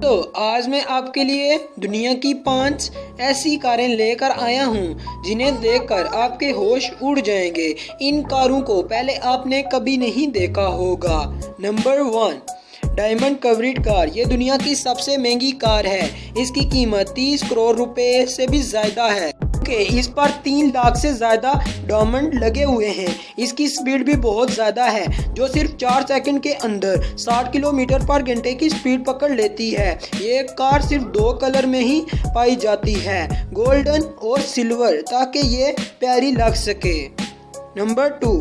तो आज मैं आपके लिए दुनिया की 5 ऐसी कारें लेकर आया हूँ जिन्हें देखकर आपके होश उड़ जाएंगे। इन कारों को पहले आपने कभी नहीं देखा होगा। Number 1, diamond covered car. ये दुनिया की सबसे महंगी कार है। इसकी कीमत 30 करोड़ रुपए से भी ज़्यादा है। इस पर 3 लाख से ज़्यादा डायमंड लगे हुए हैं। इसकी स्पीड भी बहुत ज़्यादा है, जो सिर्फ 4 सेकंड के अंदर 60 किलोमीटर पर घंटे की स्पीड पकड़ लेती है। ये कार सिर्फ 2 कलर में ही पाई जाती है, गोल्डन और सिल्वर, ताकि ये प्यारी लग सके। Number 2,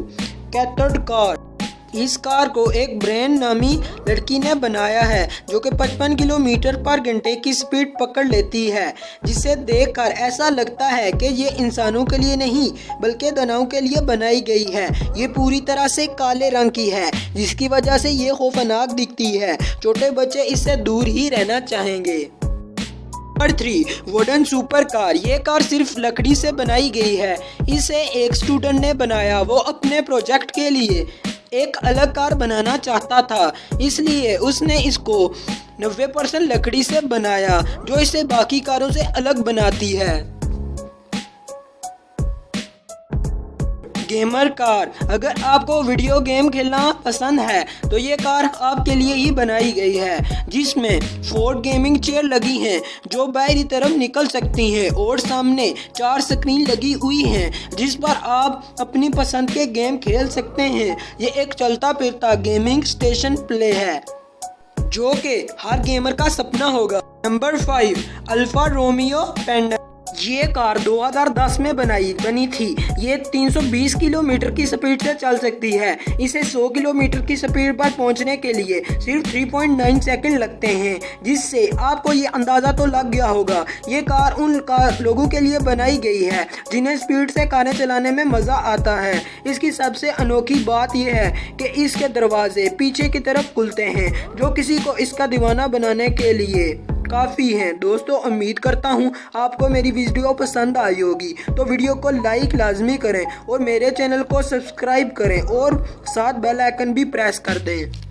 cathode car. इस कार को एक ब्रेन नामी लड़की ने बनाया है, जो कि 55 किलोमीटर पर घंटे की स्पीड पकड़ लेती है, जिसे देखकर ऐसा लगता है कि ये इंसानों के लिए नहीं बल्कि दानवों के लिए बनाई गई है। ये पूरी तरह से काले रंग की है, जिसकी वजह से ये खौफनाक दिखती है। छोटे बच्चे इससे दूर ही रहना चाहेंगे। Number 3, wooden super car. ये कार सिर्फ लकड़ी से बनाई गई है। इसे एक स्टूडेंट ने बनाया। वो अपने प्रोजेक्ट के लिए एक अलग कार बनाना चाहता था, इसलिए उसने इसको 90% लकड़ी से बनाया, जो इसे बाकी कारों से अलग बनाती है। Gamer car. अगर आपको वीडियो गेम खेलना पसंद है तो ये कार आपके लिए ही बनाई गई है, जिसमें 4 गेमिंग चेयर लगी हैं जो बाहरी तरफ निकल सकती हैं, और सामने 4 स्क्रीन लगी हुई हैं जिस पर आप अपनी पसंद के गेम खेल सकते हैं। ये एक चलता फिरता गेमिंग स्टेशन प्ले है, जो कि हर गेमर का सपना होगा। नंबर 5, अल्फा रोमियो पेंडा। ये कार 2010 में बनी थी। ये 320 किलोमीटर की स्पीड से चल सकती है। इसे 100 किलोमीटर की स्पीड पर पहुंचने के लिए सिर्फ 3.9 सेकंड लगते हैं, जिससे आपको ये अंदाज़ा तो लग गया होगा ये कार उन लोगों के लिए बनाई गई है जिन्हें स्पीड से कारें चलाने में मज़ा आता है। इसकी सबसे अनोखी बात यह है कि इसके दरवाजे पीछे की तरफ खुलते हैं, जो किसी को इसका दीवाना बनाने के लिए काफ़ी हैं। दोस्तों, उम्मीद करता हूँ आपको मेरी वीडियो पसंद आई होगी, तो वीडियो को लाइक लाजमी करें और मेरे चैनल को सब्सक्राइब करें और साथ बेल आइकन भी प्रेस कर दें।